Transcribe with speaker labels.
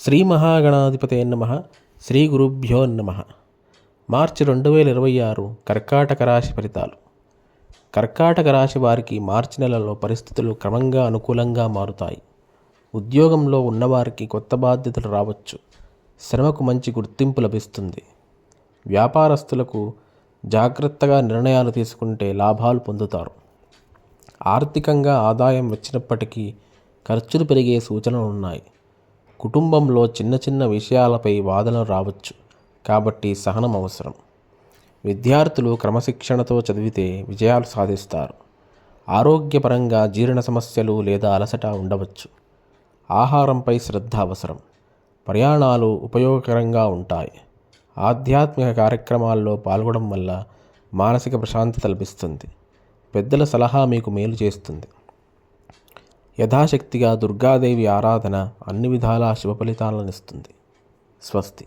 Speaker 1: శ్రీ మహాగణాధిపతయే నమః. శ్రీ గురుభ్యో నమః. మార్చి 2026 కర్కాటక రాశి ఫలితాలు. కర్కాటక రాశి వారికి మార్చి నెలలో పరిస్థితులు క్రమంగా అనుకూలంగా మారుతాయి. ఉద్యోగంలో ఉన్నవారికి కొత్త బాధ్యతలు రావచ్చు. శ్రమకు మంచి గుర్తింపు లభిస్తుంది. వ్యాపారస్తులకు జాగ్రత్తగా నిర్ణయాలు తీసుకుంటే లాభాలు పొందుతారు. ఆర్థికంగా ఆదాయం వచ్చినప్పటికీ ఖర్చులు పెరిగే సూచనలు ఉన్నాయి. కుటుంబంలో చిన్న చిన్న విషయాలపై వాదనలు రావచ్చు, కాబట్టి సహనం అవసరం. విద్యార్థులు క్రమశిక్షణతో చదివితే విజయాలు సాధిస్తారు. ఆరోగ్యపరంగా జీర్ణ సమస్యలు లేదా అలసట ఉండవచ్చు. ఆహారంపై శ్రద్ధ అవసరం. ప్రయాణాలు ఉపయోగకరంగా ఉంటాయి. ఆధ్యాత్మిక కార్యక్రమాల్లో పాల్గొనడం వల్ల మానసిక ప్రశాంతత లభిస్తుంది. పెద్దల సలహా మీకు మేలు చేస్తుంది. యథాశక్తిగా దుర్గాదేవి ఆరాధన అన్ని విధాలా శుభ ఫలితాలను ఇస్తుంది. స్వస్తి.